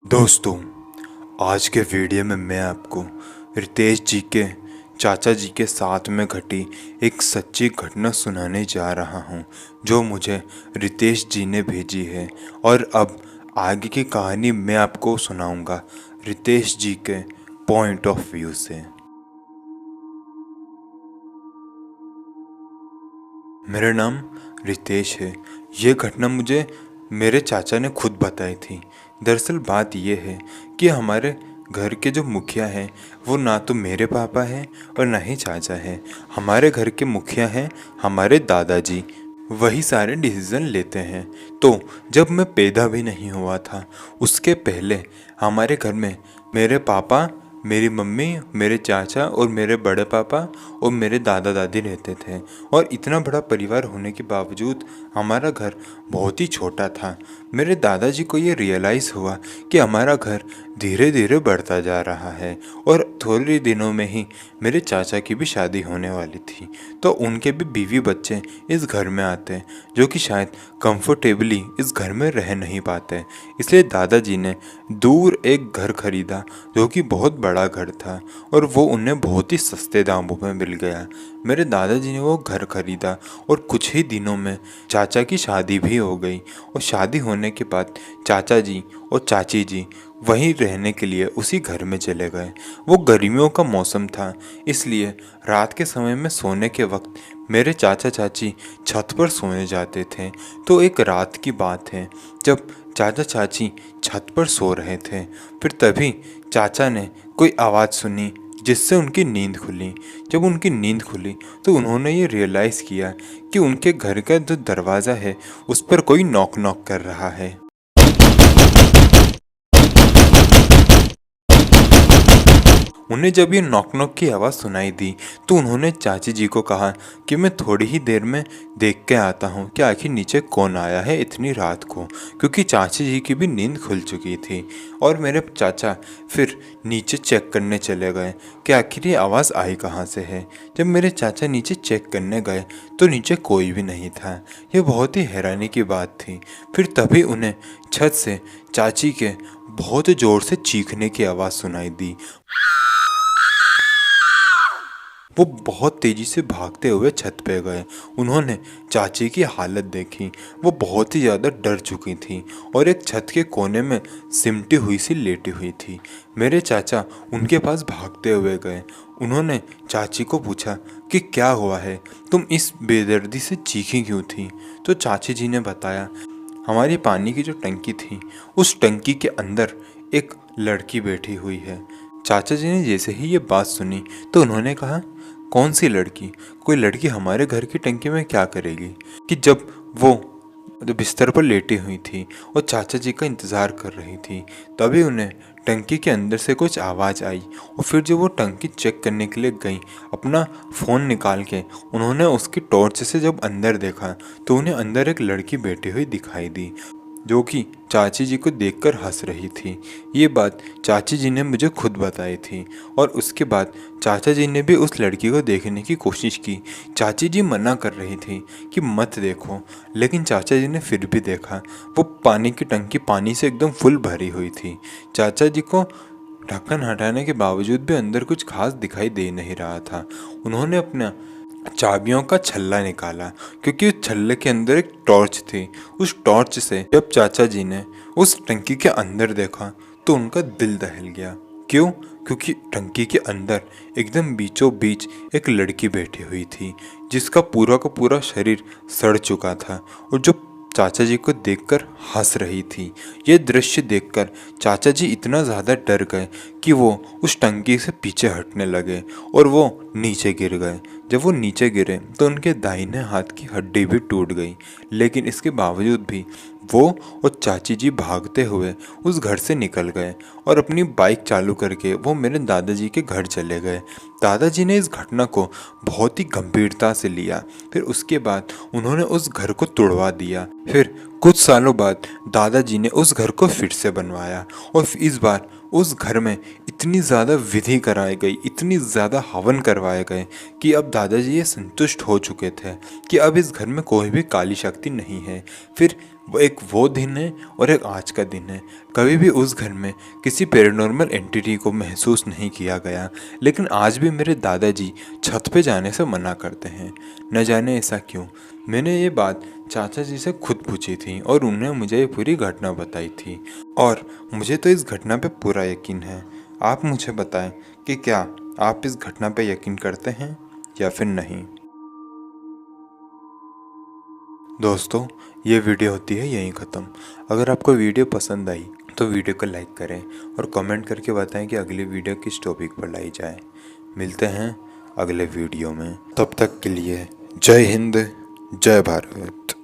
दोस्तों, आज के वीडियो में मैं आपको रितेश जी के चाचा जी के साथ में घटी एक सच्ची घटना सुनाने जा रहा हूं, जो मुझे रितेश जी ने भेजी है। और अब आगे की कहानी मैं आपको सुनाऊंगा रितेश जी के पॉइंट ऑफ व्यू से। मेरा नाम रितेश है। ये घटना मुझे मेरे चाचा ने खुद बताई थी। दरअसल बात यह है कि हमारे घर के जो मुखिया हैं वो ना तो मेरे पापा हैं और ना ही चाचा हैं। हमारे घर के मुखिया हैं हमारे दादाजी। वही सारे डिसीज़न लेते हैं। तो जब मैं पैदा भी नहीं हुआ था उसके पहले हमारे घर में मेरे पापा, मेरी मम्मी, मेरे चाचा और मेरे बड़े पापा और मेरे दादा दादी रहते थे। और इतना बड़ा परिवार होने के बावजूद हमारा घर बहुत ही छोटा था। मेरे दादाजी को ये रियलाइज़ हुआ कि हमारा घर धीरे धीरे बढ़ता जा रहा है और थोड़े दिनों में ही मेरे चाचा की भी शादी होने वाली थी। तो उनके भी बीवी बच्चे इस घर में आते जो कि शायद कंफर्टेबली इस घर में रह नहीं पाते। इसलिए दादाजी ने दूर एक घर खरीदा जो कि बहुत बड़ा घर था और वो उन्हें बहुत ही सस्ते दामों में मिल गया। मेरे दादाजी ने वो घर खरीदा और कुछ ही दिनों में चाचा की शादी भी हो गई। और शादी होने के बाद चाचा जी और चाची जी वहीं रहने के लिए उसी घर में चले गए। वो गर्मियों का मौसम था, इसलिए रात के समय में सोने के वक्त मेरे चाचा चाची छत पर सोने जाते थे। तो एक रात की बात है जब चाचा चाची छत पर सो रहे थे, फिर तभी चाचा ने कोई आवाज़ सुनी जिससे उनकी नींद खुली। जब उनकी नींद खुली तो उन्होंने ये रियलाइज़ किया कि उनके घर का जो दरवाज़ा है उस पर कोई नॉक नॉक कर रहा है। उन्हें जब ये नॉक नॉक की आवाज़ सुनाई दी तो उन्होंने चाची जी को कहा कि मैं थोड़ी ही देर में देख के आता हूँ कि आखिर नीचे कौन आया है इतनी रात को, क्योंकि चाची जी की भी नींद खुल चुकी थी। और मेरे चाचा फिर नीचे चेक करने चले गए कि आखिर ये आवाज़ आई कहाँ से है। जब मेरे चाचा नीचे चेक करने गए तो नीचे कोई भी नहीं था। ये बहुत ही हैरानी की बात थी। फिर तभी उन्हें छत से चाची के बहुत ज़ोर से चीखने की आवाज़ सुनाई दी। वो बहुत तेज़ी से भागते हुए छत पे गए। उन्होंने चाची की हालत देखी। वो बहुत ही ज़्यादा डर चुकी थी और एक छत के कोने में सिमटी हुई सी लेटी हुई थी। मेरे चाचा उनके पास भागते हुए गए। उन्होंने चाची को पूछा कि क्या हुआ है, तुम इस बेदर्दी से चीखी क्यों थी। तो चाची जी ने बताया, हमारी पानी की जो टंकी थी उस टंकी के अंदर एक लड़की बैठी हुई है। चाचा जी ने जैसे ही ये बात सुनी तो उन्होंने कहा, कौन सी लड़की? कोई लड़की हमारे घर की टंकी में क्या करेगी? कि जब वो बिस्तर पर लेटी हुई थी और चाचा जी का इंतज़ार कर रही थी, तभी उन्हें टंकी के अंदर से कुछ आवाज़ आई। और फिर जब वो टंकी चेक करने के लिए गई, अपना फ़ोन निकाल के उन्होंने उसकी टॉर्च से जब अंदर देखा तो उन्हें अंदर एक लड़की बैठी हुई दिखाई दी जो कि चाची जी को देखकर हंस रही थी। ये बात चाची जी ने मुझे खुद बताई थी। और उसके बाद चाचा जी ने भी उस लड़की को देखने की कोशिश की। चाची जी मना कर रही थी कि मत देखो, लेकिन चाचा जी ने फिर भी देखा। वो पानी की टंकी पानी से एकदम फुल भरी हुई थी। चाचा जी को ढक्कन हटाने के बावजूद भी अंदर कुछ खास दिखाई दे नहीं रहा था। उन्होंने अपना चाबियों का छल्ला निकाला, क्योंकि उस छल्ले के अंदर एक टॉर्च थी। उस टॉर्च से जब चाचा जी ने उस टंकी के अंदर देखा तो उनका दिल दहल गया। क्यों? क्योंकि टंकी के अंदर एकदम बीचों बीच एक लड़की बैठी हुई थी जिसका पूरा का पूरा शरीर सड़ चुका था और जो चाचा जी को देखकर हंस रही थी। ये दृश्य देखकर चाचा जी इतना ज़्यादा डर गए कि वो उस टंकी से पीछे हटने लगे और वो नीचे गिर गए। जब वो नीचे गिरे तो उनके दाहिने हाथ की हड्डी भी टूट गई, लेकिन इसके बावजूद भी वो और चाची जी भागते हुए उस घर से निकल गए और अपनी बाइक चालू करके वो मेरे दादाजी के घर चले गए। दादाजी ने इस घटना को बहुत ही गंभीरता से लिया। फिर उसके बाद उन्होंने उस घर को तोड़वा दिया। फिर कुछ सालों बाद दादाजी ने उस घर को फिर से बनवाया और इस बार उस घर में इतनी ज़्यादा विधि कराई गई, इतनी ज़्यादा हवन करवाए गए कि अब दादाजी ये संतुष्ट हो चुके थे कि अब इस घर में कोई भी काली शक्ति नहीं है। फिर वो दिन है और एक आज का दिन है। कभी भी उस घर में किसी पैरानॉर्मल एंटिटी को महसूस नहीं किया गया, लेकिन आज भी मेरे दादाजी छत पे जाने से मना करते हैं। न जाने ऐसा क्यों। मैंने ये बात चाचा जी से खुद पूछी थी और उन्होंने मुझे ये पूरी घटना बताई थी, और मुझे तो इस घटना पे पूरा यकीन है। आप मुझे बताएं कि क्या आप इस घटना पे यकीन करते हैं या फिर नहीं। दोस्तों, ये वीडियो होती है यहीं ख़त्म। अगर आपको वीडियो पसंद आई तो वीडियो को लाइक करें और कमेंट करके बताएं कि अगली वीडियो किस टॉपिक पर लाई जाए। मिलते हैं अगले वीडियो में, तब तक के लिए जय हिंद, जय भारत।